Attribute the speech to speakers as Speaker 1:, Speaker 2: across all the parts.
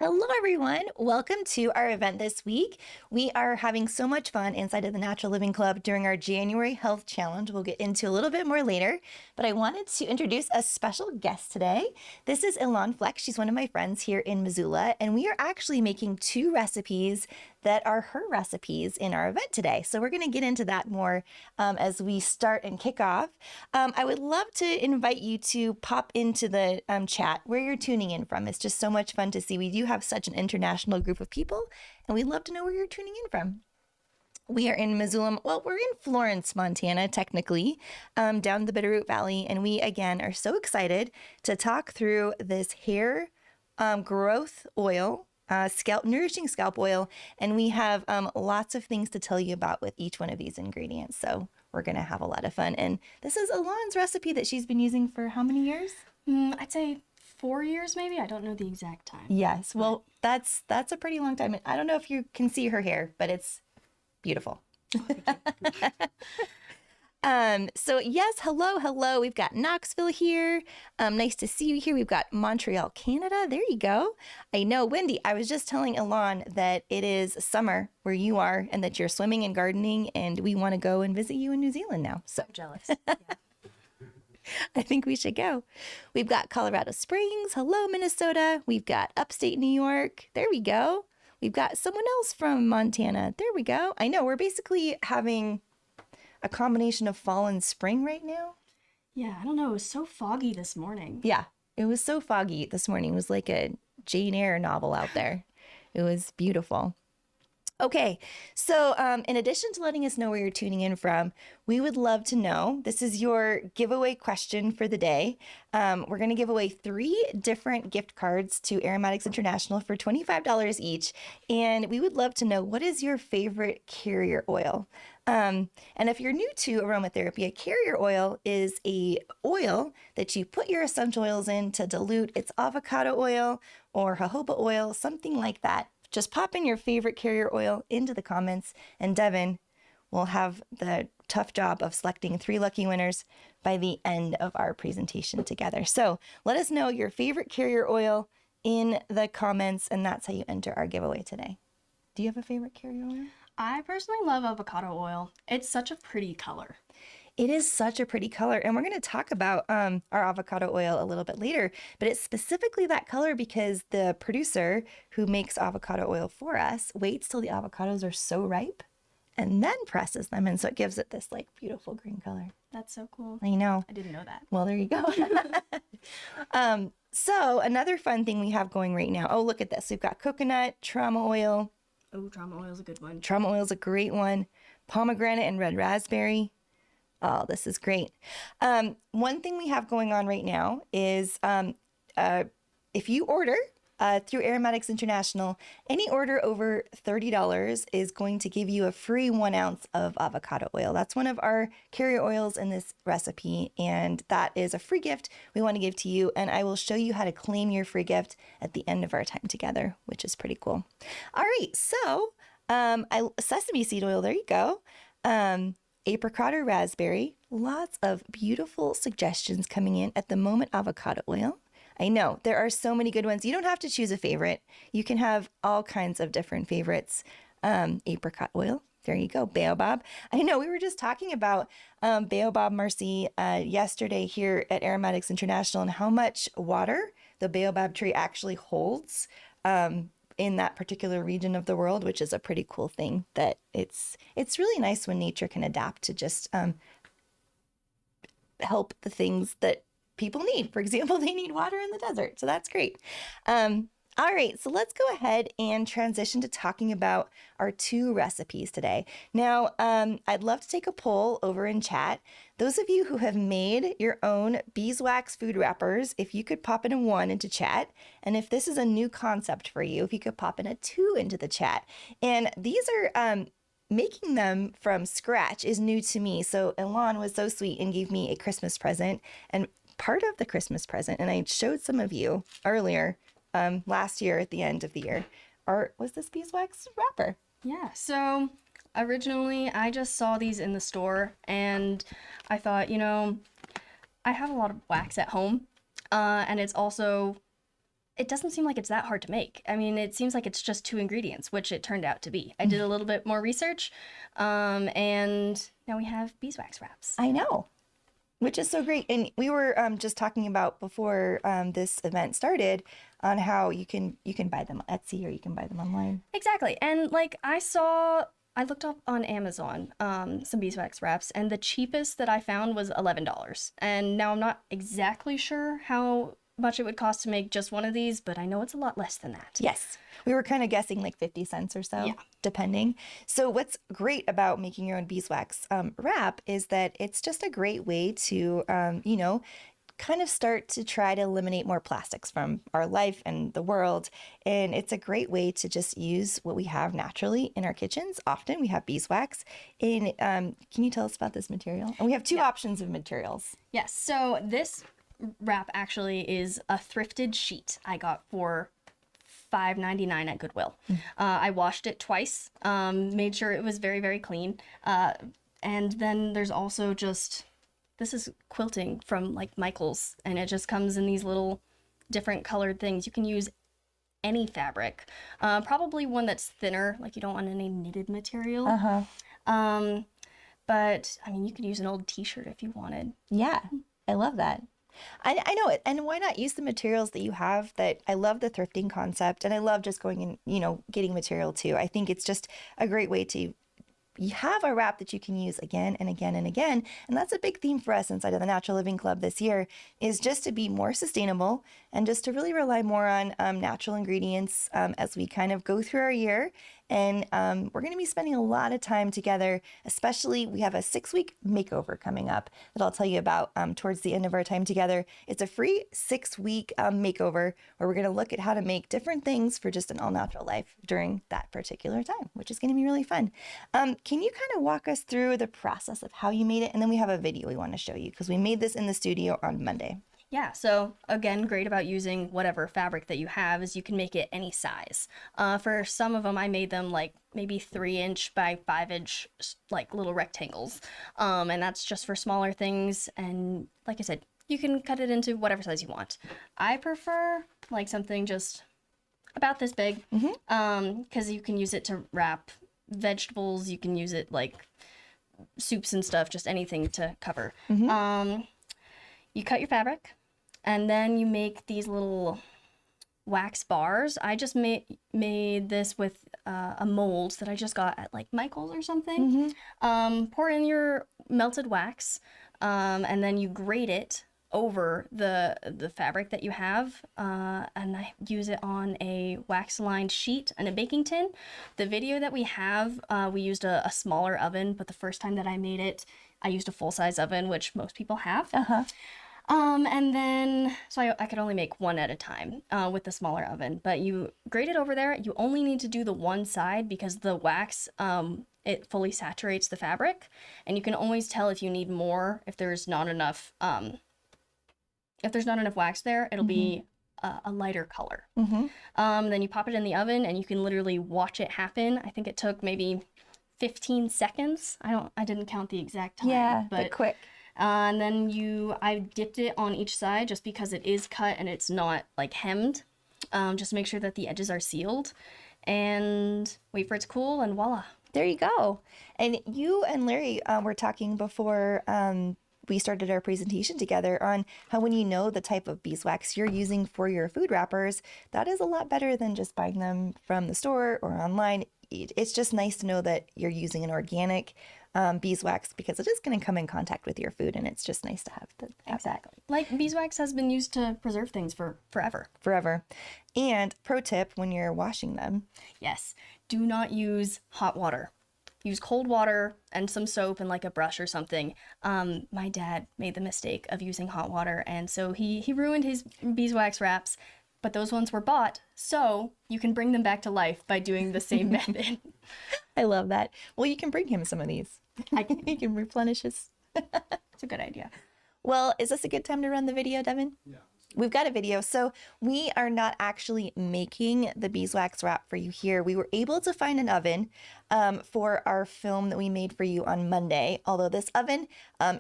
Speaker 1: Hello, everyone. Welcome to our event this week. We are having so much fun inside of the Natural Living Club during our January Health Challenge. We'll get into a little bit more later, but I wanted to introduce a special guest today. This is Elan Fleck. She's one of my friends here in Missoula, and we are actually making two recipes that are her recipes in our event today. So we're going to get into that more as we start and kick off. I would love to invite you to pop into the chat where you're tuning in from. It's just so much fun to see. We do have such an international group of people, and we'd love to know where you're tuning in from. We are in Missoula. Well, we're in Florence, Montana, technically, down the Bitterroot Valley. And we, again, are so excited to talk through this hair growth oil, nourishing scalp oil. And we have lots of things to tell you about with each one of these ingredients. So we're going to have a lot of fun. And this is Elan's recipe that she's been using for how many years?
Speaker 2: I'd say 4 years, maybe. I don't know the exact time.
Speaker 1: Yes. Well, that's a pretty long time. I don't know if you can see her hair, but it's beautiful. So yes, hello. We've got Knoxville here. Nice to see you here. We've got Montreal, Canada. There you go. I know, Wendy, I was just telling Elan that it is summer where you are and that you're swimming and gardening, and we want to go and visit you in New Zealand now. So
Speaker 2: Jealous. Yeah.
Speaker 1: I think we should go. We've got Colorado Springs. Hello, Minnesota. We've got upstate New York. There we go. We've got someone else from Montana. There we go. I know we're basically having a combination of fall and spring right now.
Speaker 2: Yeah, I don't know. It was so foggy this morning.
Speaker 1: Yeah, it was so foggy this morning. It was like a Jane Eyre novel out there. It was beautiful. Okay, so in addition to letting us know where you're tuning in from, we would love to know, this is your giveaway question for the day. We're going to give away 3 different gift cards to Aromatics International for $25 each. And we would love to know, what is your favorite carrier oil? And if you're new to aromatherapy, a carrier oil is a oil that you put your essential oils in to dilute. It's avocado oil or jojoba oil, something like that. Just pop in your favorite carrier oil into the comments, and Devin will have the tough job of selecting 3 lucky winners by the end of our presentation together. So let us know your favorite carrier oil in the comments, and that's how you enter our giveaway today. Do you have a favorite carrier oil?
Speaker 2: I personally love avocado oil. It's such a pretty color.
Speaker 1: It is such a pretty color, and we're going to talk about our avocado oil a little bit later, but it's specifically that color because the producer who makes avocado oil for us waits till the avocados are so ripe and then presses them, and so it gives it this like beautiful green color.
Speaker 2: That's so cool.
Speaker 1: I know.
Speaker 2: I didn't know that.
Speaker 1: Well, there you go. So another fun thing we have going right now. Oh, look at this. We've got coconut, trauma oil.
Speaker 2: Oh, trauma oil is a good one.
Speaker 1: Trauma oil is a great one. Pomegranate and red raspberry. Oh, this is great. One thing we have going on right now is if you order through Aromatics International, any order over $30 is going to give you a free 1 ounce of avocado oil. That's one of our carrier oils in this recipe, and that is a free gift we want to give to you. And I will show you how to claim your free gift at the end of our time together, which is pretty cool. All right, so sesame seed oil, there you go. Apricot or raspberry. Lots of beautiful suggestions coming in at the moment. Avocado oil. I know there are so many good ones. You don't have to choose a favorite. You can have all kinds of different favorites. Apricot oil. There you go. Baobab. I know we were just talking about Baobab, Marcy, yesterday here at Aromatics International, and how much water the Baobab tree actually holds in that particular region of the world, which is a pretty cool thing. That it's really nice when nature can adapt to just help the things that people need. For example, they need water in the desert, so that's great. All right, so let's go ahead and transition to talking about our 2 recipes today. Now, I'd love to take a poll over in chat. Those of you who have made your own beeswax food wrappers, if you could pop in a 1 into chat, and if this is a new concept for you, if you could pop in a 2 into the chat. And these are making them from scratch is new to me. So Elan was so sweet and gave me a Christmas present, and part of the Christmas present, and I showed some of you earlier, last year at the end of the year, was this beeswax wrapper.
Speaker 2: Yeah, so originally I just saw these in the store and I thought, I have a lot of wax at home, and it's also it doesn't seem like it's that hard to make. I mean, it seems like it's just 2 ingredients, which it turned out to be. I did a little bit more research, and now we have beeswax wraps.
Speaker 1: I know, which is so great. And we were just talking about before this event started on how you can buy them on Etsy or you can buy them online.
Speaker 2: Exactly. And like I looked up on Amazon some beeswax wraps, and the cheapest that I found was $11. And now I'm not exactly sure how much it would cost to make just one of these, but I know it's a lot less than that.
Speaker 1: Yes. We were kind of guessing like 50 cents or so,
Speaker 2: Yeah.
Speaker 1: depending. So what's great about making your own beeswax wrap is that it's just a great way to, kind of start to try to eliminate more plastics from our life and the world. And it's a great way to just use what we have naturally in our kitchens. Often we have beeswax. And can you tell us about this material? And we have 2 options of materials.
Speaker 2: Yes. So this wrap actually is a thrifted sheet I got for $5.99 at Goodwill. I washed it twice, made sure it was very, very clean. And then there's also this is quilting from like Michael's, and it just comes in these little different colored things. You can use any fabric, probably one that's thinner, like you don't want any knitted material. But I mean, you could use an old t-shirt if you wanted.
Speaker 1: Yeah, I love that. I know it. And why not use the materials that you have? That I love the thrifting concept, and I love just going and, getting material too. I think it's just a great way to you have a wrap that you can use again and again and again. And that's a big theme for us inside of the Natural Living Club this year, is just to be more sustainable and just to really rely more on natural ingredients as we kind of go through our year. And we're going to be spending a lot of time together, especially we have a 6-week makeover coming up that I'll tell you about towards the end of our time together. It's a free 6-week makeover where we're going to look at how to make different things for just an all-natural life during that particular time, which is going to be really fun. Can you kind of walk us through the process of how you made it? And then we have a video we want to show you because we made this in the studio on Monday.
Speaker 2: Yeah, so again, great about using whatever fabric that you have is you can make it any size. For some of them, I made them like maybe 3-inch by 5-inch, like little rectangles. And that's just for smaller things. And like I said, you can cut it into whatever size you want. I prefer like something just about this big, because you can use it to wrap vegetables. You can use it like soups and stuff, just anything to cover. You cut your fabric, and then you make these little wax bars. I just made this with a mold that I just got at like Michael's or something. Pour in your melted wax, and then you grate it over the fabric that you have, and I use it on a wax-lined sheet and a baking tin. The video that we have, we used a smaller oven, but the first time that I made it, I used a full-size oven, which most people have. And then, so I could only make one at a time with the smaller oven, but you grate it over there. You only need to do the one side because the wax, it fully saturates the fabric, and you can always tell if you need more, if there's not enough wax there, it'll be a lighter color. Then you pop it in the oven, and you can literally watch it happen. I think it took maybe 15 seconds. I didn't count the exact time.
Speaker 1: But quick.
Speaker 2: And then I dipped it on each side just because it is cut and it's not like hemmed. Just to make sure that the edges are sealed, and wait for it to cool, and voila.
Speaker 1: There you go. And you and Larry were talking before we started our presentation together on how when you know the type of beeswax you're using for your food wrappers, that is a lot better than just buying them from the store or online. It's just nice to know that you're using an organic beeswax because it is going to come in contact with your food, and it's just nice to have that.
Speaker 2: Exactly. Like beeswax has been used to preserve things for forever.
Speaker 1: And pro tip when you're washing them.
Speaker 2: Yes. Do not use hot water. Use cold water and some soap and like a brush or something. My dad made the mistake of using hot water, and so he ruined his beeswax wraps, but those ones were bought, so you can bring them back to life by doing the same method.
Speaker 1: I love that. Well, you can bring him some of these. He can replenish his.
Speaker 2: It's a good idea.
Speaker 1: Well, is this a good time to run the video, Devin?
Speaker 3: Yeah.
Speaker 1: We've got a video. So we are not actually making the beeswax wrap for you here. We were able to find an oven for our film that we made for you on Monday. Although this oven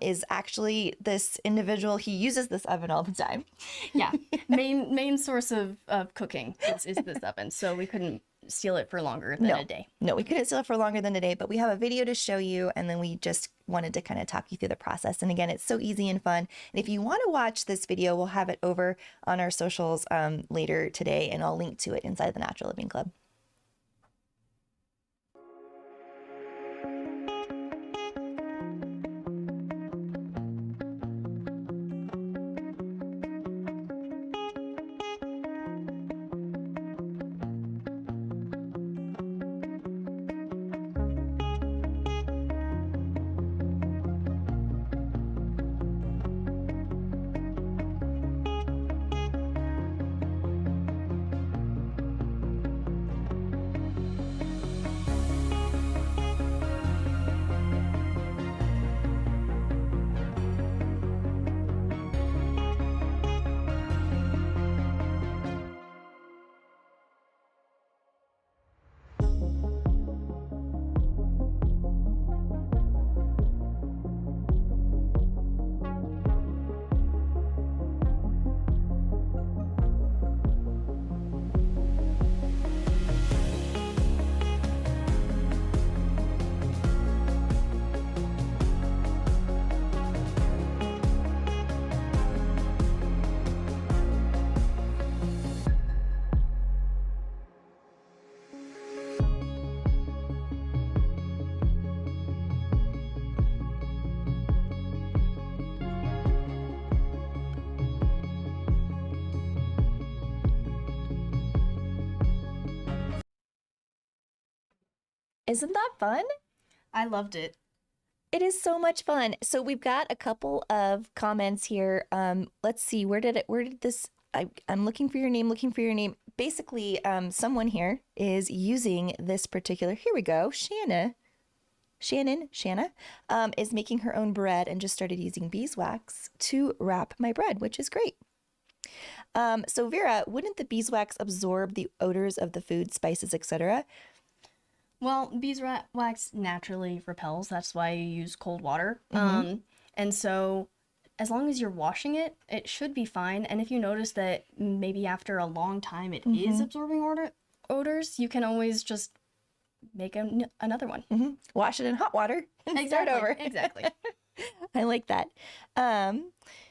Speaker 1: is actually this individual, he uses this oven all the time.
Speaker 2: Yeah, main source of cooking is this oven, so we couldn't steal it for longer than a day.
Speaker 1: No, we couldn't steal it for longer than a day, but we have a video to show you, and then we just wanted to kind of talk you through the process. And again, it's so easy and fun. And if you want to watch this video, we'll have it over on our socials later today, and I'll link to it inside the Natural Living Club. Isn't that fun?
Speaker 2: I loved it.
Speaker 1: It is so much fun. So we've got a couple of comments here. Let's see, where did this, I'm looking for your name. Basically, someone here is using this particular, here we go, Shanna is making her own bread and just started using beeswax to wrap my bread, which is great. So Vera, wouldn't the beeswax absorb the odors of the food, spices, etc.?
Speaker 2: Well, beeswax naturally repels. That's why you use cold water. And so as long as you're washing it, it should be fine. And if you notice that maybe after a long time it is absorbing odors, you can always just make another one.
Speaker 1: Wash it in hot water and start over.
Speaker 2: Exactly.
Speaker 1: I like that.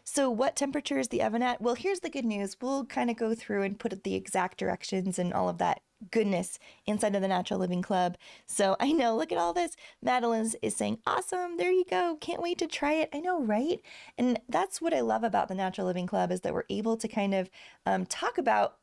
Speaker 1: So what temperature is the oven at? Well, here's the good news. We'll kind of go through and put the exact directions and all of that goodness inside of the Natural Living Club. So I know, look at all this. Madeline is saying, awesome, there you go. Can't wait to try it. I know, right? And that's what I love about the Natural Living Club is that we're able to kind of talk about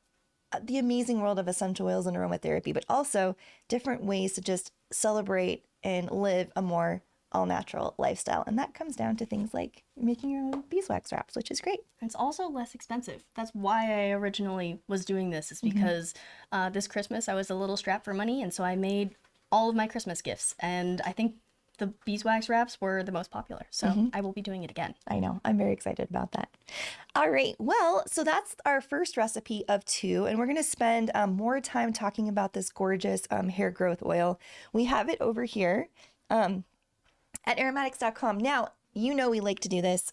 Speaker 1: the amazing world of essential oils and aromatherapy, but also different ways to just celebrate and live a more all-natural lifestyle. And that comes down to things like making your own beeswax wraps, which is great.
Speaker 2: It's also less expensive. That's why I originally was doing this, is because this Christmas I was a little strapped for money, and so I made all of my Christmas gifts. And I think the beeswax wraps were the most popular. So I will be doing it again.
Speaker 1: I know. I'm very excited about that. All right. Well, so that's our first recipe of 2. And we're going to spend more time talking about this gorgeous hair growth oil. We have it over here at aromatics.com. Now, you know we like to do this.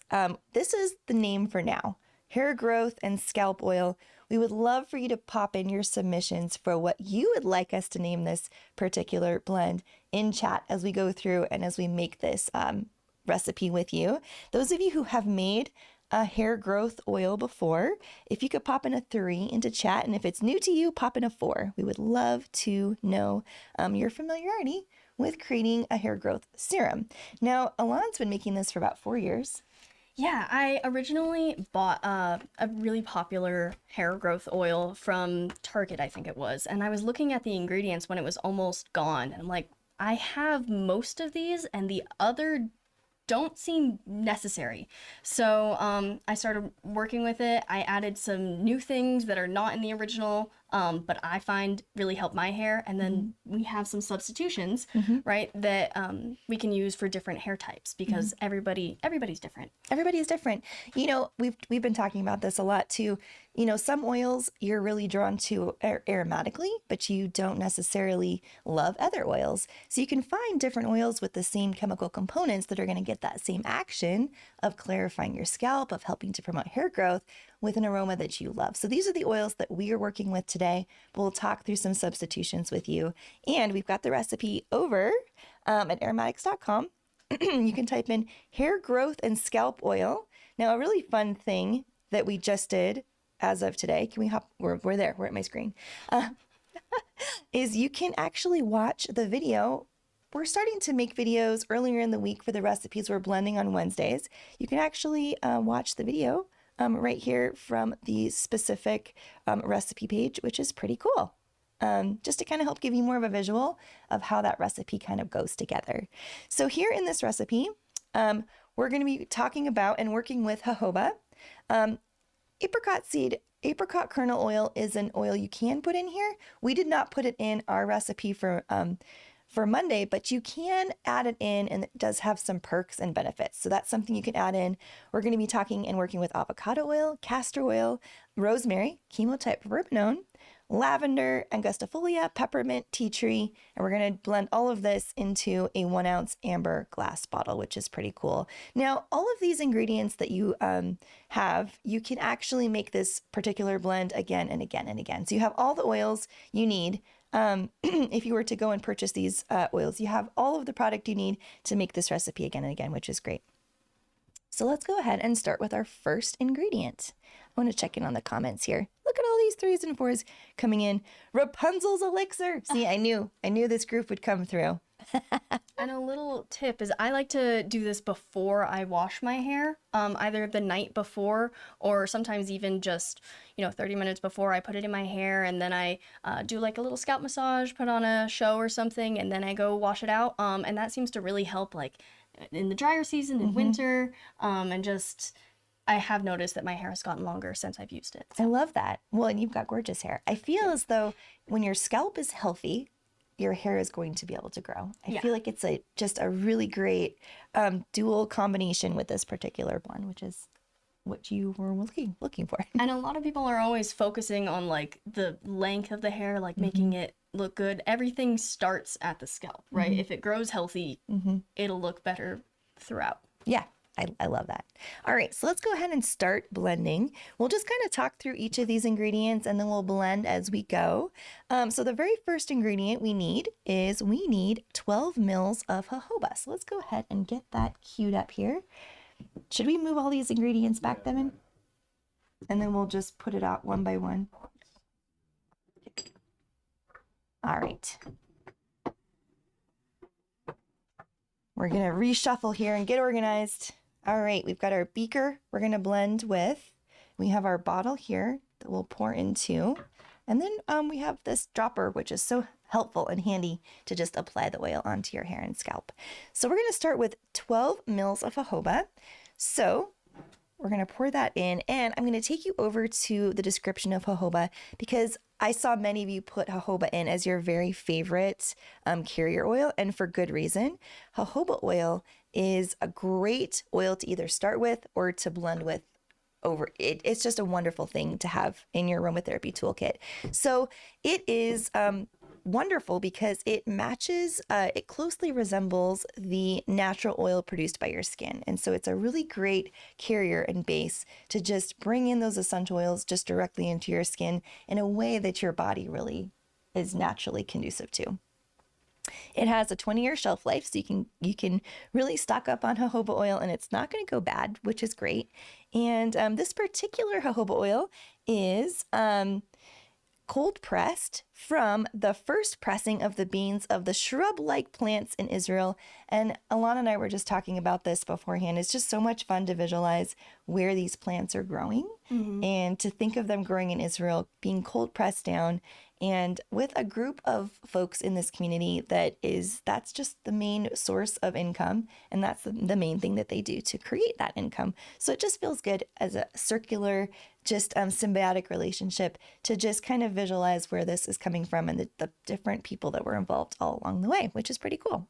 Speaker 1: This is the name for now. Hair growth and scalp oil. We would love for you to pop in your submissions for what you would like us to name this particular blend in chat as we go through and as we make this recipe with you. Those of you who have made a hair growth oil before, if you could pop in a 3 into chat, and if it's new to you, pop in a 4. We would love to know your familiarity with creating a hair growth serum. Now, Elan's been making this for about 4 years.
Speaker 2: Yeah, I originally bought a really popular hair growth oil from Target, I think it was, and I was looking at the ingredients when it was almost gone, and I'm like, I have most of these, and the other don't seem necessary. So I started working with it. I added some new things that are not in the original but I find really help my hair. And then we have some substitutions, right, that we can use for different hair types because everybody's different.
Speaker 1: Everybody is different. You know, we've been talking about this a lot too. You know, some oils you're really drawn to aromatically, but you don't necessarily love other oils. So you can find different oils with the same chemical components that are going to get that same action of clarifying your scalp, of helping to promote hair growth with an aroma that you love. So these are the oils that we are working with today. We'll talk through some substitutions with you. And we've got the recipe over at aromatics.com. You can type in hair growth and scalp oil. Now, a really fun thing that we just did as of today, can we hop? We're there. We're at my screen. Is you can actually watch the video. We're starting to make videos earlier in the week for the recipes we're blending on Wednesdays. You can actually watch the video right here from the specific recipe page, which is pretty cool. Just to kind of help give you more of a visual of how that recipe kind of goes together. So here in this recipe, we're going to be talking about and working with jojoba. Apricot kernel oil is an oil you can put in here. We did not put it in our recipe for Monday, but you can add it in, and it does have some perks and benefits. So that's something you can add in. We're going to be talking and working with avocado oil, castor oil, rosemary, chemotype verbenone, lavender, angustifolia, peppermint, tea tree, and we're going to blend all of this into a 1 ounce amber glass bottle, which is pretty cool. Now, all of these ingredients that you have, you can actually make this particular blend again and again and again. So you have all the oils you need. If you were to go and purchase these oils, you have all of the product you need to make this recipe again and again, which is great. So let's go ahead and start with our first ingredient. I want to check in on the comments here. Look at all these 3s and 4s coming in. Rapunzel's elixir. See, I knew this group would come through.
Speaker 2: And a little tip is I like to do this before I wash my hair, either the night before or sometimes even just, 30 minutes before. I put it in my hair and then I do like a little scalp massage, put on a show or something, and then I go wash it out. And that seems to really help like in the drier season, in winter, and just... I have noticed that my hair has gotten longer since I've used it.
Speaker 1: I love that. Well, and you've got gorgeous hair. I feel as though when your scalp is healthy, your hair is going to be able to grow. I feel like it's just a really great dual combination with this particular blend, which is what you were looking for.
Speaker 2: And a lot of people are always focusing on like the length of the hair, like making it look good. Everything starts at the scalp, right? If it grows healthy, it'll look better throughout.
Speaker 1: Yeah. I love that. All right, so let's go ahead and start blending. We'll just kind of talk through each of these ingredients and then we'll blend as we go. So the very first ingredient we need 12 mils of jojoba. So let's go ahead and get that queued up here. Should we move all these ingredients back, Devin? And then we'll just put it out one by one. All right. We're going to reshuffle here and get organized. All right, we've got our beaker we're going to blend with. We have our bottle here that we'll pour into. And then we have this dropper, which is so helpful and handy to just apply the oil onto your hair and scalp. So we're going to start with 12 mils of jojoba. So we're going to pour that in, and I'm going to take you over to the description of jojoba because I saw many of you put jojoba in as your very favorite carrier oil, and for good reason. Jojoba oil is a great oil to either start with or to blend with over. It's just a wonderful thing to have in your aromatherapy toolkit. So it is wonderful because it matches, it closely resembles the natural oil produced by your skin. And so it's a really great carrier and base to just bring in those essential oils just directly into your skin in a way that your body really is naturally conducive to. It has a 20-year shelf life, so you can really stock up on jojoba oil and it's not going to go bad, which is great. And this particular jojoba oil is cold pressed from the first pressing of the beans of the shrub-like plants in Israel. And Elan and I were just talking about this beforehand. It's just so much fun to visualize where these plants are growing And to think of them growing in Israel, being cold pressed down, and with a group of folks in this community that's just the main source of income. And that's the main thing that they do to create that income. So it just feels good as a circular, just symbiotic relationship to just kind of visualize where this is coming from and the different people that were involved all along the way, which is pretty cool.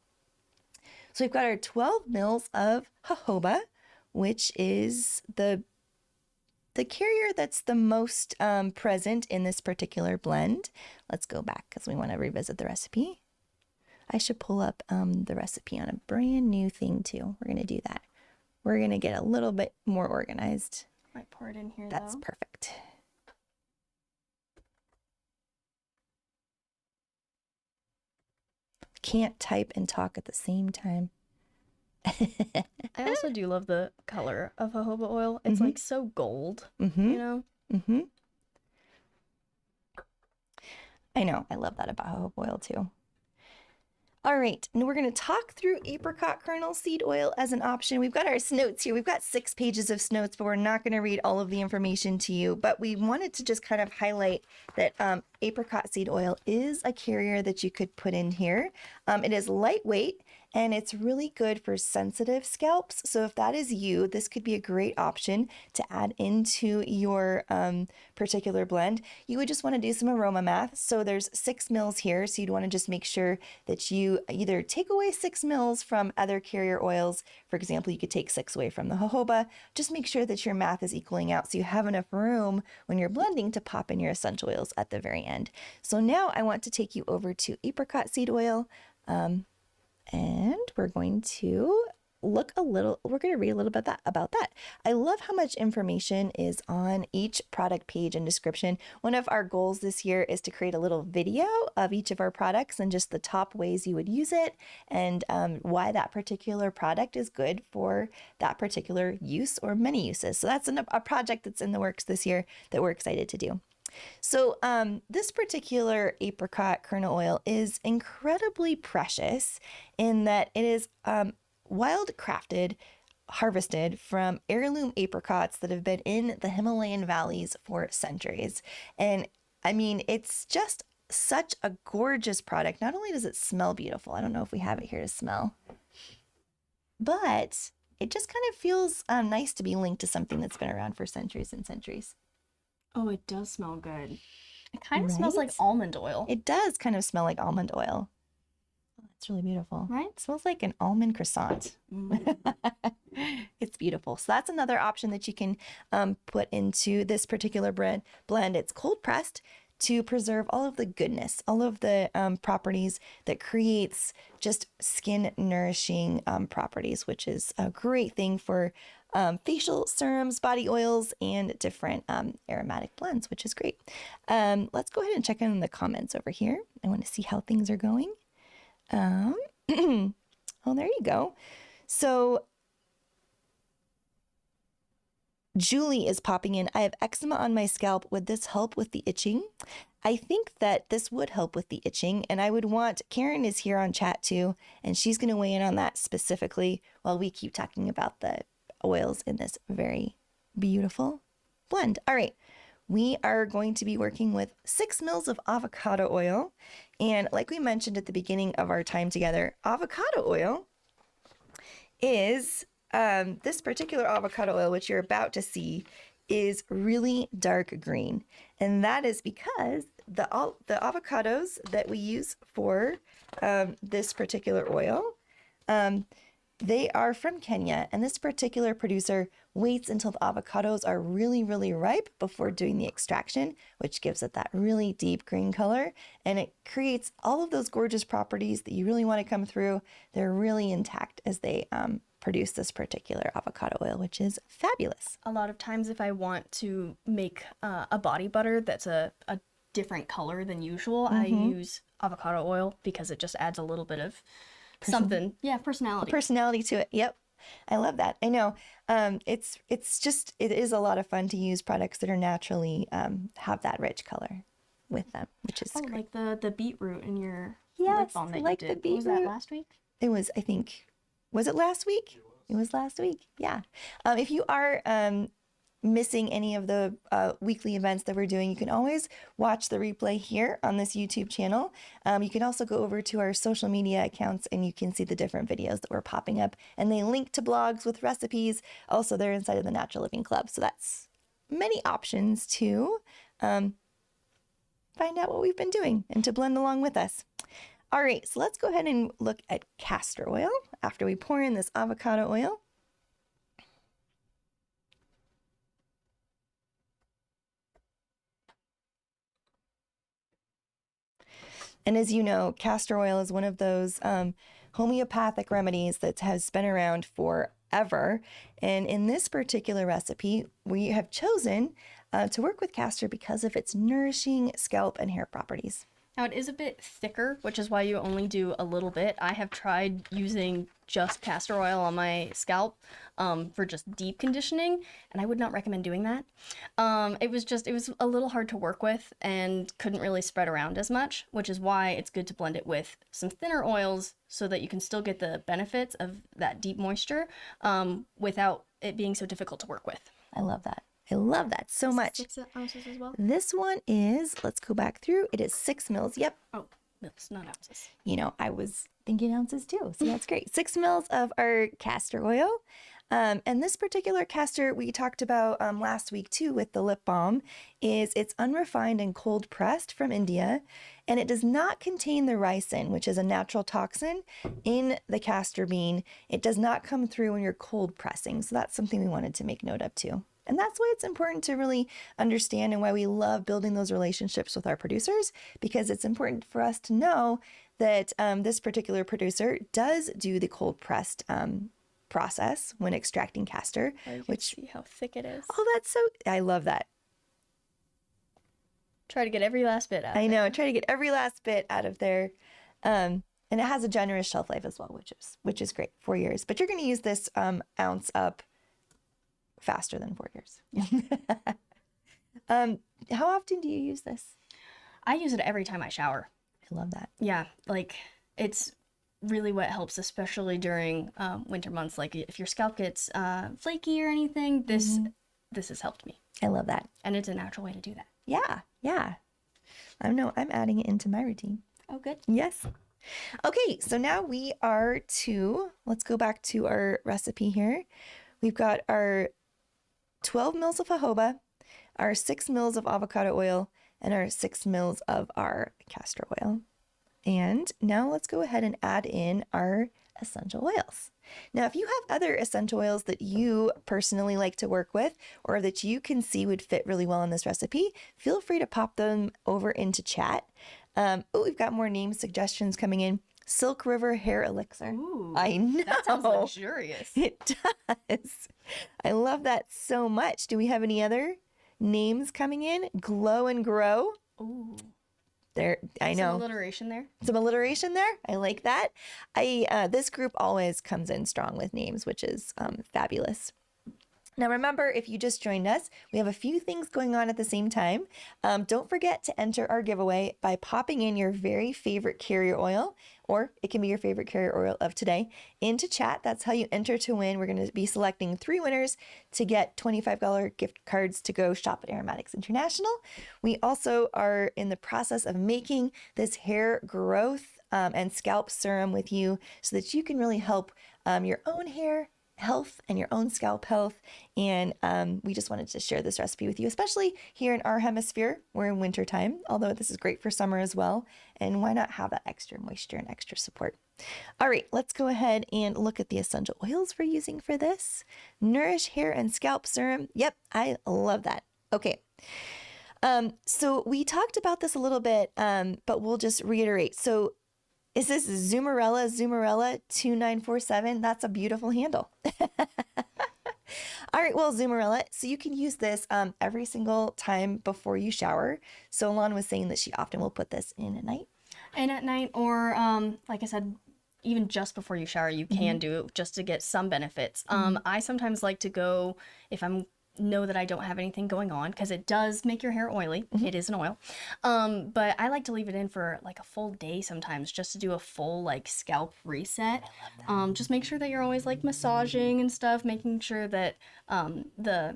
Speaker 1: So we've got our 12 mils of jojoba, which is the carrier that's the most present in this particular blend. Let's go back because we want to revisit the recipe. I should pull up the recipe on a brand new thing too. We're going to do that. We're going to get a little bit more organized.
Speaker 2: Might pour it in here,
Speaker 1: That's
Speaker 2: though.
Speaker 1: perfect. Can't type and talk at the same time.
Speaker 2: I also do love the color of jojoba oil. It's like so gold, you know?
Speaker 1: I know. I love that about jojoba oil too. All right, and we're going to talk through apricot kernel seed oil as an option. We've got our notes here. We've got 6 pages of notes, but we're not going to read all of the information to you. But we wanted to just kind of highlight that apricot seed oil is a carrier that you could put in here. It is lightweight, and it's really good for sensitive scalps. So if that is you, this could be a great option to add into your particular blend. You would just want to do some aroma math. So there's 6 mils here. So you'd want to just make sure that you either take away 6 mils from other carrier oils. For example, you could take 6 away from the jojoba. Just make sure that your math is equaling out so you have enough room when you're blending to pop in your essential oils at the very end. So now I want to take you over to apricot seed oil. And we're going to read a little bit about that. I love how much information is on each product page and description. One of our goals this year is to create a little video of each of our products and just the top ways you would use it and why that particular product is good for that particular use or many uses. So that's a project that's in the works this year that we're excited to do. So this particular apricot kernel oil is incredibly precious in that it is wild crafted, harvested from heirloom apricots that have been in the Himalayan valleys for centuries. And I mean, it's just such a gorgeous product. Not only does it smell beautiful, I don't know if we have it here to smell, but it just kind of feels nice to be linked to something that's been around for centuries and centuries.
Speaker 2: Oh, it does smell good. It kind of smells like almond oil.
Speaker 1: It does kind of smell like almond oil. Oh, that's really beautiful.
Speaker 2: Right?
Speaker 1: It smells like an almond croissant. It's beautiful. So that's another option that you can put into this particular blend. It's cold pressed to preserve all of the goodness, all of the properties that creates just skin nourishing properties, which is a great thing for facial serums, body oils, and different aromatic blends, which is great. Let's go ahead and check in the comments over here. I want to see how things are going. Oh, there you go. So Julie is popping in. I have eczema on my scalp. Would this help with the itching? I think that this would help with the itching, and I would want, Karen is here on chat too, and she's going to weigh in on that specifically while we keep talking about the oils in this very beautiful blend. All right, we are going to be working with 6 mils of avocado oil. And like we mentioned at the beginning of our time together, avocado oil is, this particular avocado oil, which you're about to see, is really dark green. And that is because the avocados that we use for this particular oil, they are from Kenya, and this particular producer waits until the avocados are really, really ripe before doing the extraction, which gives it that really deep green color, and it creates all of those gorgeous properties that you really want to come through. They're really intact as they produce this particular avocado oil, which is fabulous.
Speaker 2: A lot of times if I want to make a body butter that's a different color than usual, I use avocado oil because it just adds a little bit of something. Yeah, personality.
Speaker 1: Personality to it. Yep. I love that. I know. It is a lot of fun to use products that are naturally have that rich color with them, which is great.
Speaker 2: Like the beetroot in your
Speaker 1: yes,
Speaker 2: lip balm that
Speaker 1: like
Speaker 2: you did.
Speaker 1: The beetroot.
Speaker 2: Was that last week?
Speaker 1: It was, I think, was it last week? It was last week. Yeah. If you are missing any of the weekly events that we're doing, you can always watch the replay here on this YouTube channel. You can also go over to our social media accounts and you can see the different videos that we're popping up, and they link to blogs with recipes. Also, they're inside of the Natural Living Club. So that's many options to find out what we've been doing and to blend along with us. All right, so let's go ahead and look at castor oil after we pour in this avocado oil. And as you know, castor oil is one of those homeopathic remedies that has been around forever. And in this particular recipe, we have chosen to work with castor because of its nourishing scalp and hair properties.
Speaker 2: Now it is a bit thicker, which is why you only do a little bit. I have tried using just castor oil on my scalp for just deep conditioning, and I would not recommend doing that. It was a little hard to work with and couldn't really spread around as much, which is why it's good to blend it with some thinner oils so that you can still get the benefits of that deep moisture without it being so difficult to work with.
Speaker 1: I love that. I love that so much.
Speaker 2: 6 ounces as well?
Speaker 1: This one is, let's go back through. It is 6 mils. Yep.
Speaker 2: Oh, mils, not ounces.
Speaker 1: You know, I was thinking ounces too, so that's great. 6 mils of our castor oil. And this particular castor we talked about last week too with the lip balm is it's unrefined and cold pressed from India, and it does not contain the ricin, which is a natural toxin in the castor bean. It does not come through when you're cold pressing, so that's something we wanted to make note of too. And that's why it's important to really understand and why we love building those relationships with our producers, because it's important for us to know that this particular producer does do the cold pressed process when extracting castor,
Speaker 2: You can see how thick it is.
Speaker 1: Oh, that's so, I love that.
Speaker 2: Try to get every last bit out.
Speaker 1: I know, try to get every last bit out of there. And it has a generous shelf life as well, which is great, 4 years. But you're going to use this ounce up faster than 4 years. How often do you use this?
Speaker 2: I use it every time I shower.
Speaker 1: I love that.
Speaker 2: Yeah, like it's really what helps, especially during winter months. Like if your scalp gets flaky or anything, this has helped me.
Speaker 1: I love that.
Speaker 2: And it's a natural way to do that.
Speaker 1: Yeah. I know, I'm adding it into my routine.
Speaker 2: Oh, good.
Speaker 1: Yes. Okay, so now we are let's go back to our recipe here. We've got our 12 mils of jojoba, our 6 mils of avocado oil, and our 6 mils of our castor oil. And now let's go ahead and add in our essential oils. Now, if you have other essential oils that you personally like to work with or that you can see would fit really well in this recipe, feel free to pop them over into chat. We've got more name suggestions coming in. Silk River Hair Elixir.
Speaker 2: Ooh,
Speaker 1: I know.
Speaker 2: that sounds luxurious.
Speaker 1: It does. I love that so much. Do we have any other names coming in? Glow and Grow.
Speaker 2: Ooh.
Speaker 1: There, I know.
Speaker 2: Some alliteration there.
Speaker 1: Some alliteration there. I like that. This group always comes in strong with names, which is fabulous. Now, remember, if you just joined us, we have a few things going on at the same time. Don't forget to enter our giveaway by popping in your very favorite carrier oil, or it can be your favorite carrier oil of today, into chat. That's how you enter to win. We're going to be selecting 3 winners to get $25 gift cards to go shop at Aromatics International. We also are in the process of making this hair growth and scalp serum with you so that you can really help your own hair health and your own scalp health. And we just wanted to share this recipe with you, especially here in our hemisphere. We're in winter time, although this is great for summer as well. And why not have that extra moisture and extra support? All right, let's go ahead and look at the essential oils we're using for this. Nourish Hair and Scalp Serum. Yep, I love that. Okay. So we talked about this a little bit, but we'll just reiterate. So is this Zumarella 2947? That's a beautiful handle. All right, well, Zumarella, so you can use this every single time before you shower. So Elan was saying that she often will put this in at night.
Speaker 2: And at night, or like I said, even just before you shower, you can do it just to get some benefits. I sometimes like to go, if I'm know that I don't have anything going on, because it does make your hair oily. It is an oil. But I like to leave it in for like a full day sometimes, just to do a full like scalp reset. Just make sure that you're always like massaging and stuff, making sure that the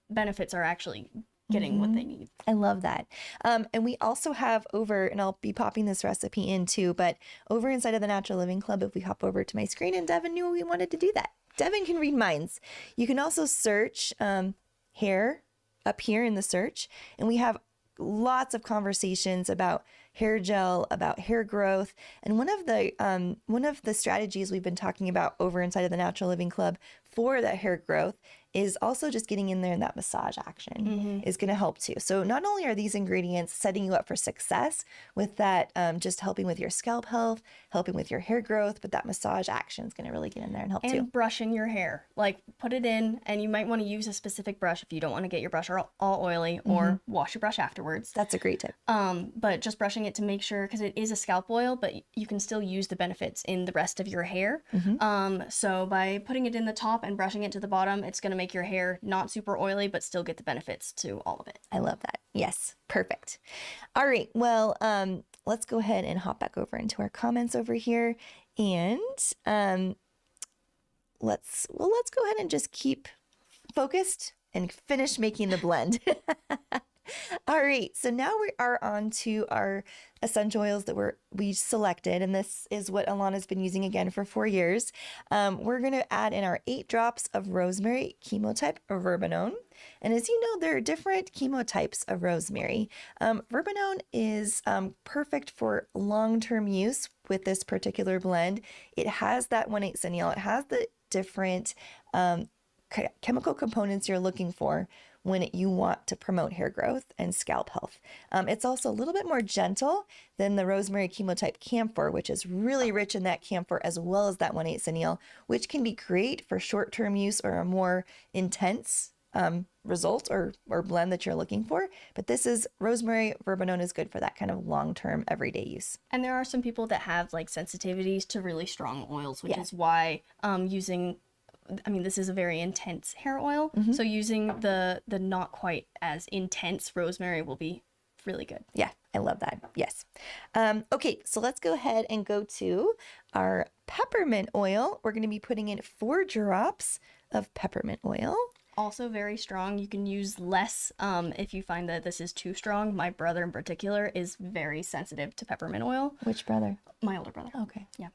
Speaker 2: benefits are actually getting what they need.
Speaker 1: I love that. And we also have over, and I'll be popping this recipe in too, but over inside of the Natural Living Club, if we hop over to my screen, and Devin knew we wanted to do that. Devin can read minds. You can also search hair up here in the search, and we have lots of conversations about hair gel, about hair growth. And one of the strategies we've been talking about over inside of the Natural Living Club for that hair growth is also just getting in there, and that massage action is going to help too. So not only are these ingredients setting you up for success with that, just helping with your scalp health, helping with your hair growth, but that massage action is going to really get in there and help too.
Speaker 2: And brushing your hair, like put it in, and you might want to use a specific brush if you don't want to get your brush all oily, or wash your brush afterwards.
Speaker 1: That's a great tip.
Speaker 2: But just brushing it to make sure, because it is a scalp oil, but you can still use the benefits in the rest of your hair. So by putting it in the top and brushing it to the bottom, it's going to make your hair not super oily, but still get the benefits to all of it.
Speaker 1: I love that. Yes, perfect. All right, well, let's go ahead and hop back over into our comments over here, and let's go ahead and just keep focused and finish making the blend. All right, so now we are on to our essential oils that we selected, and this is what Alana's been using again for 4 years. We're going to add in our 8 drops of rosemary chemotype verbenone. And as you know, there are different chemotypes of rosemary. Verbenone is perfect for long-term use with this particular blend. It has that 1,8-cineal. It has the different chemical components you're looking for when you want to promote hair growth and scalp health. It's also a little bit more gentle than the rosemary chemotype camphor, which is really rich in that camphor as well as that 1,8-cineal, which can be great for short-term use or a more intense result or blend that you're looking for. But this is rosemary verbenone is good for that kind of long-term everyday use.
Speaker 2: And there are some people that have like sensitivities to really strong oils, which is why this is a very intense hair oil. So using the not quite as intense rosemary will be really good.
Speaker 1: Yeah, I love that. Yes. Okay, so let's go ahead and go to our peppermint oil. We're going to be putting in 4 drops of peppermint oil.
Speaker 2: Also very strong. You can use less if you find that this is too strong. My brother in particular is very sensitive to peppermint oil.
Speaker 1: Which brother?
Speaker 2: My older brother.
Speaker 1: Okay.
Speaker 2: Yeah.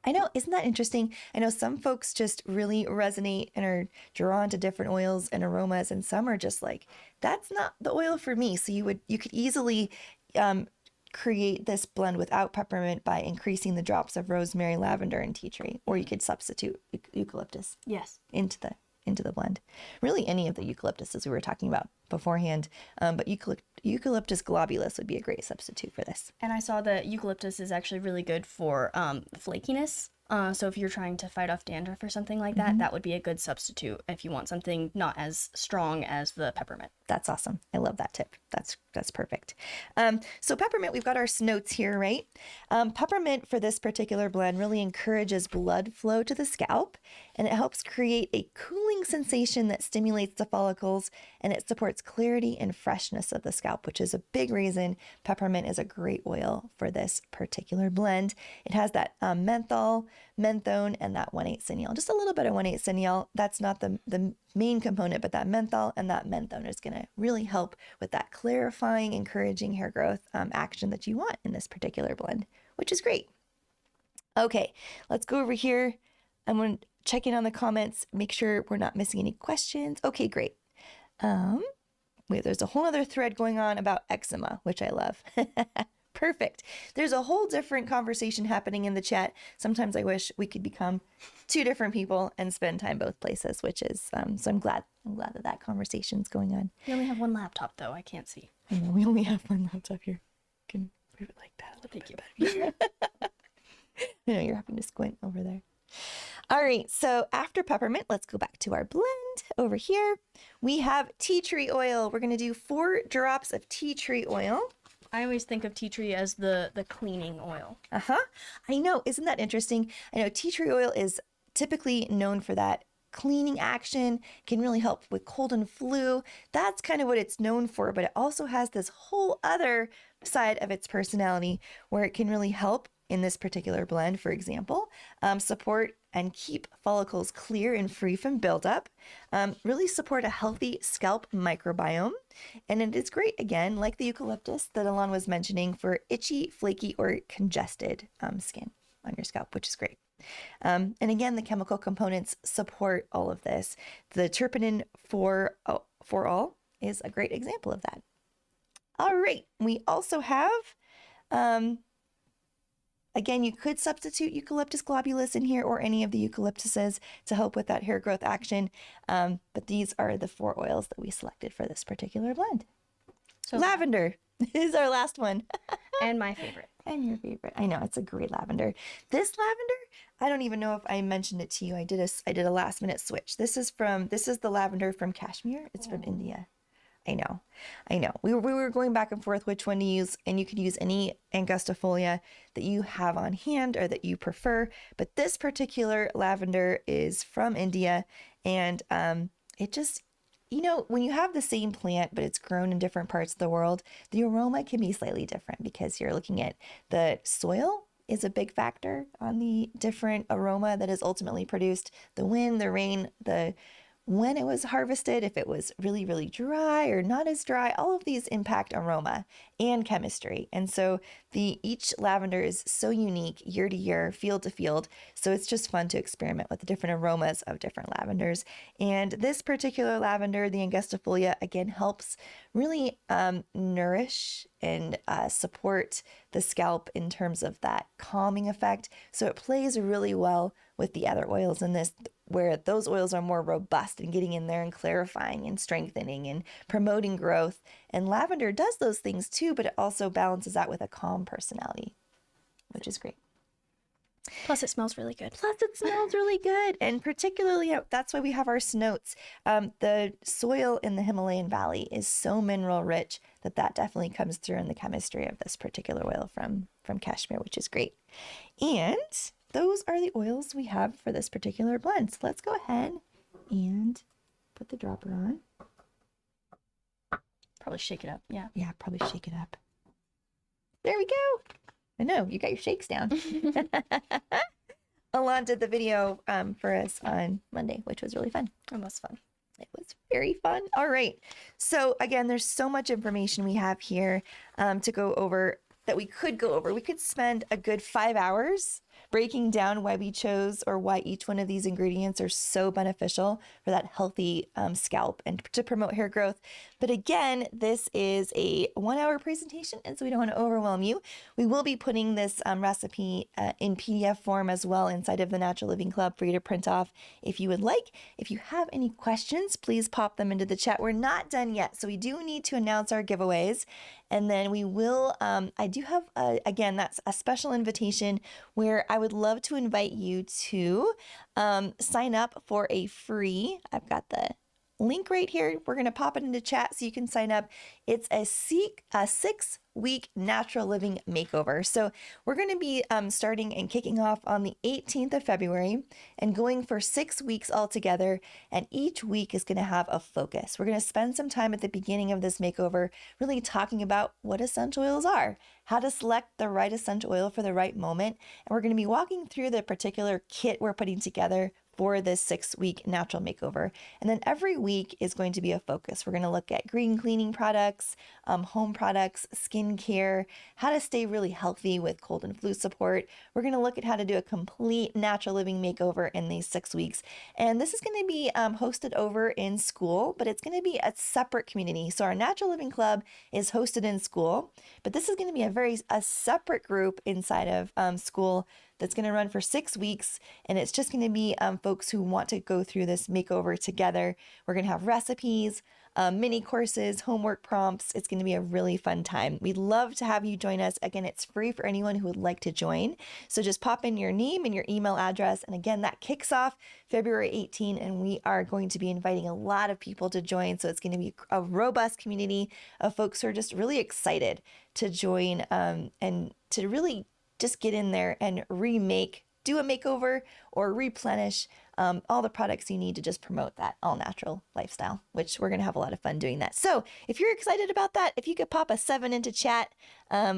Speaker 1: I know, isn't that interesting? I know some folks just really resonate and are drawn to different oils and aromas, and some are just like, that's not the oil for me. So you could easily create this blend without peppermint by increasing the drops of rosemary, lavender, and tea tree, or you could substitute eucalyptus into the blend. Really, any of the eucalyptuses we were talking about beforehand, but eucalyptus globulus would be a great substitute for this.
Speaker 2: And I saw that eucalyptus is actually really good for flakiness. So if you're trying to fight off dandruff or something like that, that would be a good substitute if you want something not as strong as the peppermint.
Speaker 1: That's awesome. I love that tip. That's perfect. So peppermint, we've got our notes here, right? Peppermint for this particular blend really encourages blood flow to the scalp, and it helps create a cooling sensation that stimulates the follicles, and it supports clarity and freshness of the scalp, which is a big reason peppermint is a great oil for this particular blend. It has that menthol, menthone, and that 1,8-cineal. Just a little bit of 1,8-cineal. That's not the main component, but that menthol and that menthone is going to really help with that clarifying, encouraging hair growth action that you want in this particular blend, which is great. Okay, let's go over here. I'm going to check in on the comments, make sure we're not missing any questions. Okay, great. Wait, there's a whole other thread going on about eczema, which I love. Perfect. There's a whole different conversation happening in the chat. Sometimes I wish we could become 2 different people and spend time both places, which is, so I'm glad that conversation's going on.
Speaker 2: We only have 1 laptop though. I can't see.
Speaker 1: I know, we only have 1 laptop here. You can move it like that.
Speaker 2: Thank you.
Speaker 1: I know you're having to squint over there. All right, so after peppermint, let's go back to our blend over here. We have tea tree oil. We're going to do 4 drops of tea tree oil.
Speaker 2: I always think of tea tree as the cleaning oil.
Speaker 1: I know. Isn't that interesting? I know tea tree oil is typically known for that cleaning action, can really help with cold and flu. That's kind of what it's known for, but it also has this whole other side of its personality where it can really help in this particular blend, for example, support and keep follicles clear and free from buildup, really support a healthy scalp microbiome. And it is great, again, like the eucalyptus that Elan was mentioning, for itchy, flaky, or congested skin on your scalp, which is great. And again, the chemical components support all of this. The terpenin for all is a great example of that. All right, we also have, again, you could substitute Eucalyptus globulus in here or any of the eucalyptuses to help with that hair growth action. But these are the 4 oils that we selected for this particular blend. So lavender is our last one.
Speaker 2: And my favorite.
Speaker 1: And your favorite. I know, it's a great lavender. This lavender, I don't even know if I mentioned it to you. I did a last minute switch. This is the lavender from Kashmir. It's from India. I know. We were going back and forth which one to use, and you could use any angustifolia that you have on hand or that you prefer. But this particular lavender is from India, and it just, when you have the same plant, but it's grown in different parts of the world, the aroma can be slightly different because you're looking at the soil is a big factor on the different aroma that is ultimately produced. The wind, the rain, when it was harvested, if it was really, really dry or not as dry, all of these impact aroma and chemistry. And so each lavender is so unique year to year, field to field. So it's just fun to experiment with the different aromas of different lavenders. And this particular lavender, the angustifolia, again, helps really nourish and support the scalp in terms of that calming effect. So it plays really well with the other oils in this, where those oils are more robust and getting in there and clarifying and strengthening and promoting growth. And lavender does those things too, but it also balances out with a calm personality, which is great.
Speaker 2: Plus, it smells really good.
Speaker 1: And particularly, that's why we have our notes. The soil in the Himalayan Valley is so mineral rich that definitely comes through in the chemistry of this particular oil from Kashmir, which is great. And those are the oils we have for this particular blend. So let's go ahead and put the dropper on.
Speaker 2: Probably shake it up.
Speaker 1: Yeah, probably shake it up. There we go. I know, you got your shakes down. Elan did the video for us on Monday, which was really fun.
Speaker 2: It was fun.
Speaker 1: It was very fun. All right. So again, there's so much information we have here to go over that we could go over. We could spend a good 5 hours breaking down why we chose or why each one of these ingredients are so beneficial for that healthy scalp and to promote hair growth. But again, this is a 1-hour presentation, and so we don't want to overwhelm you. We will be putting this recipe in PDF form as well inside of the Natural Living Club for you to print off if you would like. If you have any questions, please pop them into the chat. We're not done yet, so we do need to announce our giveaways. And then we will, I do have, again, that's a special invitation where I would love to invite you to sign up for a free, I've got the link right here. We're going to pop it into chat so you can sign up. It's a 6-week natural living makeover. So we're going to be starting and kicking off on the 18th of February and going for 6 weeks altogether. And each week is going to have a focus. We're going to spend some time at the beginning of this makeover really talking about what essential oils are, how to select the right essential oil for the right moment. And we're going to be walking through the particular kit we're putting together for this 6-week natural makeover. And then every week is going to be a focus. We're going to look at green cleaning products, home products, skincare, how to stay really healthy with cold and flu support. We're going to look at how to do a complete natural living makeover in these 6 weeks. And this is going to be hosted over in school, but it's going to be a separate community. So our Natural Living Club is hosted in school, but this is going to be a separate group inside of school that's going to run for 6 weeks. And it's just going to be folks who want to go through this makeover together. We're going to have recipes, mini courses, homework prompts. It's going to be a really fun time. We'd love to have you join us. Again, it's free for anyone who would like to join. So just pop in your name and your email address. And again, that kicks off February 18, and we are going to be inviting a lot of people to join. So it's going to be a robust community of folks who are just really excited to join and to really just get in there and do a makeover or replenish all the products you need to just promote that all natural lifestyle, which we're going to have a lot of fun doing that. So if you're excited about that, if you could pop a 7 into chat,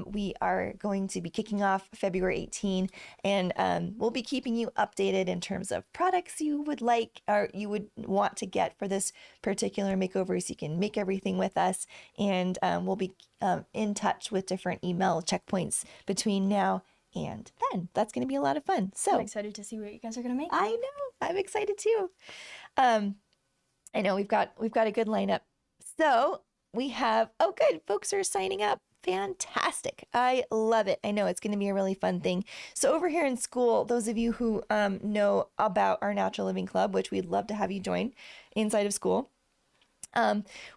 Speaker 1: we are going to be kicking off February 18, and we'll be keeping you updated in terms of products you would like or you would want to get for this particular makeover, so you can make everything with us. And we'll be in touch with different email checkpoints between now and then. That's going to be a lot of fun. So
Speaker 2: I'm excited to see what you guys are going to make.
Speaker 1: I know, I'm excited too. I know we've got a good lineup. So we have, oh good, folks are signing up. Fantastic. I love it. I know it's going to be a really fun thing. So over here in school, those of you who know about our Natural Living Club, which we'd love to have you join inside of school,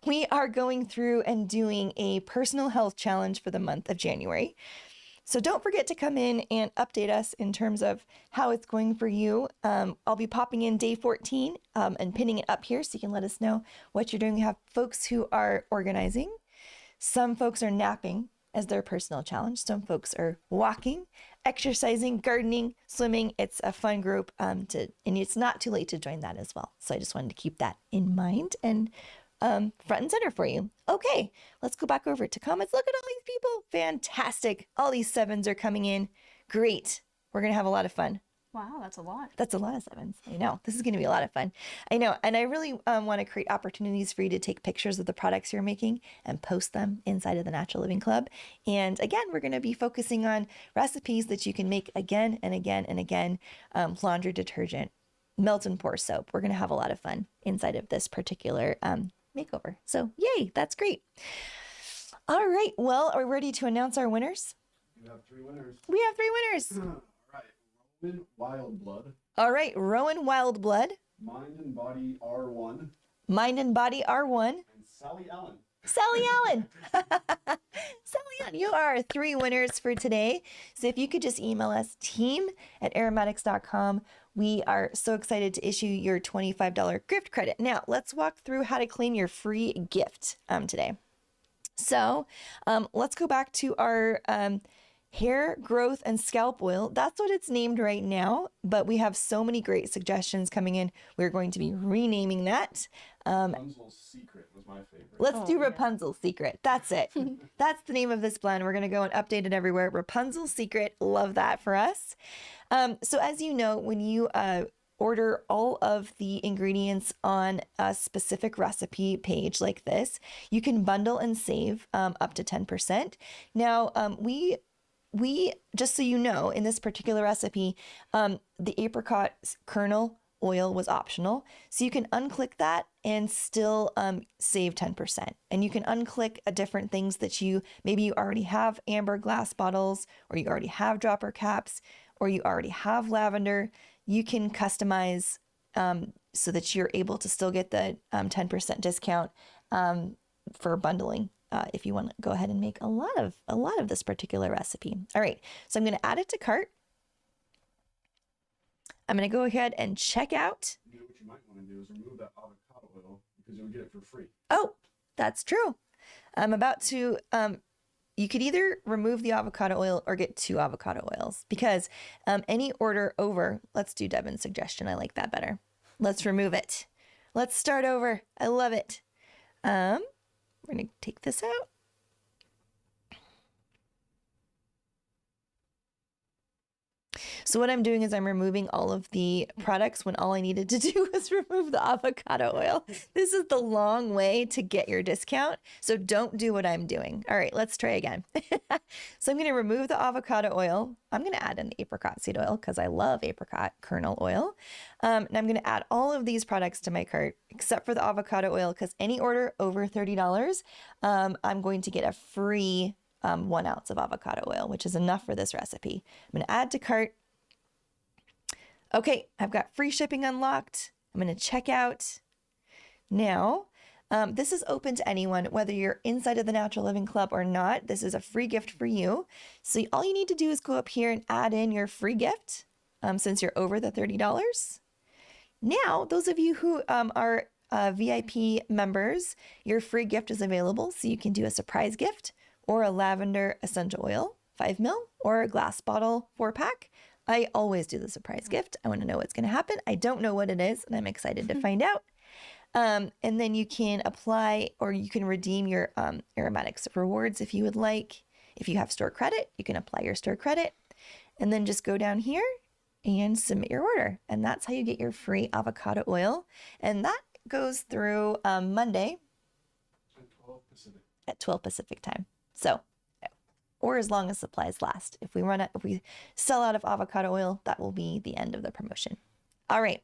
Speaker 1: we are going through and doing a personal health challenge for the month of January. So don't forget to come in and update us in terms of how it's going for you. I'll be popping in day 14 and pinning it up here so you can let us know what you're doing. We have folks who are organizing. Some folks are napping as their personal challenge. Some folks are walking, exercising, gardening, swimming. It's a fun group and it's not too late to join that as well. So I just wanted to keep that in mind and front and center for you. Okay, let's go back over to comments. Look at all these people. Fantastic. All these 7s are coming in. Great. We're going to have a lot of fun.
Speaker 2: Wow, that's a lot.
Speaker 1: That's a lot of 7s. I know. This is going to be a lot of fun. I know. And I really want to create opportunities for you to take pictures of the products you're making and post them inside of the Natural Living Club. And again, we're going to be focusing on recipes that you can make again and again and again. Laundry detergent, melt and pour soap. We're going to have a lot of fun inside of this particular makeover. So yay, that's great. All right, well, are we ready to announce our winners?
Speaker 3: You have 3 winners.
Speaker 1: We have 3 winners.
Speaker 3: All right, Rowan Wildblood.
Speaker 1: All right, Rowan Wildblood,
Speaker 3: Mind and Body R1.
Speaker 1: Mind and Body R1,
Speaker 3: And Sally Allen.
Speaker 1: Sally Allen. Sally Allen, you are 3 winners for today. So if you could just email us, team@aromatics.com. We are so excited to issue your $25 gift credit. Now, let's walk through how to claim your free gift today. So let's go back to our hair growth and scalp oil. That's what it's named right now, but we have so many great suggestions coming in. We're going to be renaming that.
Speaker 3: Rapunzel's Secret was my favorite.
Speaker 1: Let's do Rapunzel's Secret. That's it. That's the name of this blend. We're going to go and update it everywhere. Rapunzel's Secret. Love that for us. So as you know, when you order all of the ingredients on a specific recipe page like this, you can bundle and save up to 10%. Now, we just so you know, in this particular recipe, the apricot kernel oil was optional. So you can unclick that and still save 10%. And you can unclick different things that maybe you already have amber glass bottles, or you already have dropper caps, or you already have lavender. You can customize so that you're able to still get the 10% discount for bundling. If you want to go ahead and make a lot of this particular recipe. All right, so I'm going to add it to cart. I'm going to go ahead and check out.
Speaker 3: You know what you might want to do is remove that avocado oil because you'll get it for free.
Speaker 1: Oh, that's true. I'm about to, you could either remove the avocado oil or get 2 avocado oils, because any order over, let's do Devin's suggestion. I like that better. Let's remove it. Let's start over. I love it. We're going to take this out. So what I'm doing is I'm removing all of the products when all I needed to do was remove the avocado oil. This is the long way to get your discount. So don't do what I'm doing. All right, let's try again. So I'm going to remove the avocado oil. I'm going to add in the apricot seed oil because I love apricot kernel oil. And I'm going to add all of these products to my cart except for the avocado oil, because any order over $30, I'm going to get a free 1 ounce of avocado oil, which is enough for this recipe. I'm going to add to cart. Okay, I've got free shipping unlocked. I'm going to check out. Now, this is open to anyone, whether you're inside of the Natural Living Club or not. This is a free gift for you. So all you need to do is go up here and add in your free gift since you're over the $30. Now, those of you who are VIP members, your free gift is available. So you can do a surprise gift or a lavender essential oil, 5 ml, or a glass bottle 4-pack. I always do the surprise gift. I want to know what's going to happen. I don't know what it is, and I'm excited to find out. And then you can apply or you can redeem your aromatics rewards if you would like. If you have store credit, you can apply your store credit and then just go down here and submit your order. And that's how you get your free avocado oil. And that goes through Monday at 12 Pacific time. So, or as long as supplies last. If we sell out of avocado oil, that will be the end of the promotion. All right.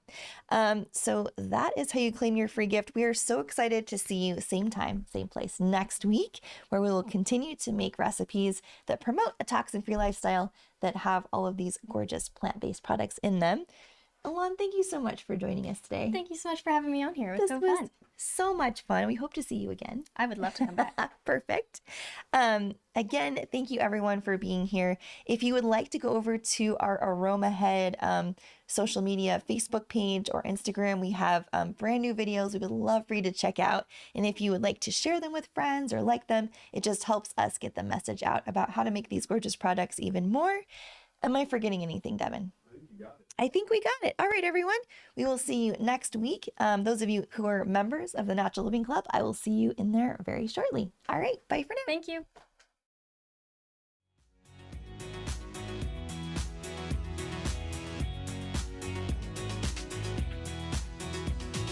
Speaker 1: So that is how you claim your free gift. We are so excited to see you same time, same place next week, where we will continue to make recipes that promote a toxin-free lifestyle that have all of these gorgeous plant-based products in them. Elan, thank you so much for joining us today.
Speaker 2: Thank you so much for having me on here. It was
Speaker 1: This
Speaker 2: so
Speaker 1: was
Speaker 2: fun.
Speaker 1: so much fun. We hope to see you again.
Speaker 2: I would love to come back.
Speaker 1: Perfect. Again, thank you everyone for being here. If you would like to go over to our AromaHead social media Facebook page or Instagram, we have brand new videos we would love for you to check out. And if you would like to share them with friends or like them, it just helps us get the message out about how to make these gorgeous products even more. Am I forgetting anything, Devin? I think we got it. All right, everyone. We will see you next week. Those of you who are members of the Natural Living Club, I will see you in there very shortly. All right. Bye for now.
Speaker 2: Thank you.